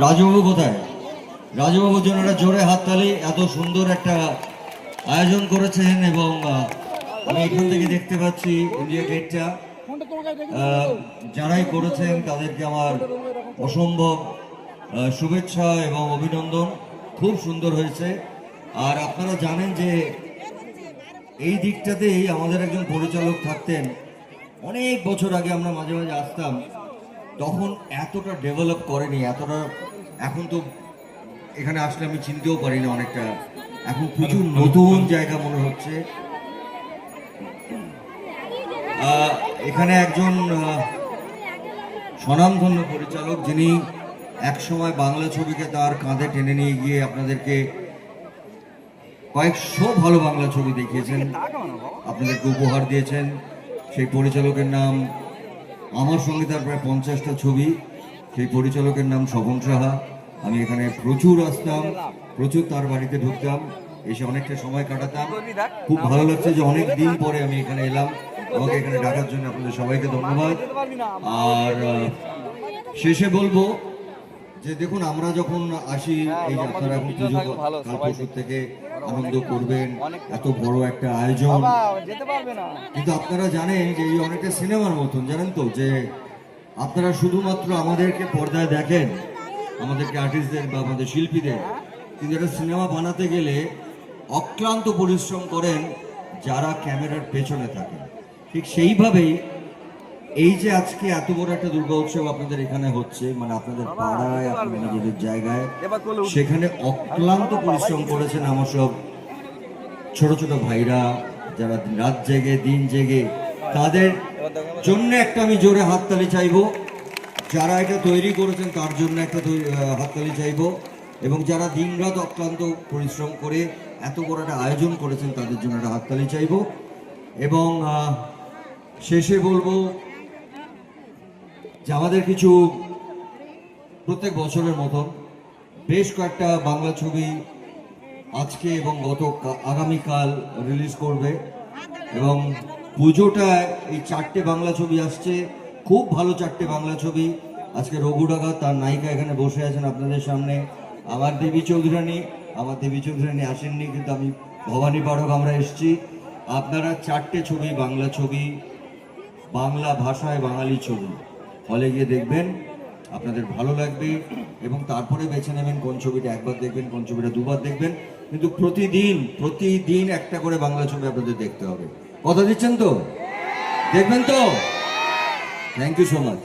রাজুবাবু কোথায়? রাজুবাবুর জন্য একটা জোরে হাততালি। এত সুন্দর একটা আয়োজন করেছেন এবং আমি এখান থেকে দেখতে পাচ্ছি ইন্ডিয়া গেটটা। যারাই করেছেন তাদেরকে আমার অসম্ভব শুভেচ্ছা এবং অভিনন্দন। খুব সুন্দর হয়েছে। আর আপনারা জানেন যে এই দিকটাতেই আমাদের একজন পরিচালক থাকতেন। অনেক বছর আগে আমরা মাঝে মাঝে আসতাম, তখন এতটা ডেভেলপ করেনি, এতটা। এখন তো এখানে আসলে আমি চিনতেও পারি না অনেকটা। এখন প্রচুর নতুন জায়গা মনে হচ্ছে। এখানে একজন স্বনামধন্য পরিচালক, যিনি একসময় বাংলা ছবিকে তার কাঁধে টেনে নিয়ে গিয়ে আপনাদেরকে কয়েকশো ভালো বাংলা ছবি দেখিয়েছেন, আপনাদেরকে উপহার দিয়েছেন। সেই পরিচালকের নাম, আমার সঙ্গে তার প্রায় 50টা ছবি। সেই পরিচালকের নাম স্বপন সাহা। আমি এখানে প্রচুর আসতাম, প্রচুর তার বাড়িতে ঢুকতাম, এসে অনেকটা সময় কাটাতাম। খুব ভালো লাগছে যে অনেক দিন পরে আমি এখানে এলাম। আমাকে এখানে ডাকার জন্য আপনাদের সবাইকে ধন্যবাদ। আর শেষে বলবো যে দেখুন, আমরা যখন আসি, এই যে আপনারা এখন পুজো কাল পরশু থেকে আনন্দ করবেন, এত বড় একটা আয়োজন, কিন্তু আপনারা জানেন যে এই অনেকটা সিনেমার মতন, জানেন তো, যে আপনারা শুধুমাত্র আমাদেরকে পর্দায় দেখেন, আমাদেরকে আর্টিস্টদের বা আমাদের শিল্পীদের, কিন্তু একটা সিনেমা বানাতে গেলে অক্লান্ত পরিশ্রম করেন যারা ক্যামেরার পেছনে থাকেন। ঠিক সেইভাবেই এই যে আজকে এত বড় একটা দুর্গা উৎসব আপনাদের এখানে হচ্ছে, মানে আপনাদের পাড়ায়, আপনাদের নিজেদের জায়গায়, সেখানে অক্লান্ত পরিশ্রম করেছেন আমার সব ছোট ছোট ভাইরা, যারা রাত জেগে দিন জেগে। তাদের জন্য একটা আমি জোরে হাততালি চাইবো। যারা এটা তৈরি করেছেন তার জন্য একটা হাততালি চাইবো, এবং যারা দিনরাত অক্লান্ত পরিশ্রম করে এত বড় একটা আয়োজন করেছেন তাদের জন্য একটা হাততালি চাইবো। এবং শেষে বলবো যে আমাদের কিছু প্রত্যেক বছরের মতন বেশ কয়েকটা বাংলা ছবি আজকে এবং আগামীকাল রিলিজ করবে। এবং পুজোটায় এই 4টে বাংলা ছবি আসছে, খুব ভালো 4টে বাংলা ছবি। আজকে রঘু ডাকাত, তার নায়িকা এখানে বসে আছেন আপনাদের সামনে। আমার দেবী চৌধুরানী আসেননি, কিন্তু আমি ভবানী পাঠক, আমরা এসছি। আপনারা 4টে ছবি, বাংলা ছবি, বাংলা ভাষায় বাঙালি ছবি, হলে গিয়ে দেখবেন, আপনাদের ভালো লাগবে। এবং তারপরে বেছে নেবেন কোন ছবিটা একবার দেখবেন, কোন ছবিটা দুবার দেখবেন। কিন্তু প্রতিদিন একটা করে বাংলা ছবি আপনাদের দেখতে হবে। কথা দিচ্ছেন তো? দেখবেন তো? Thank you so much.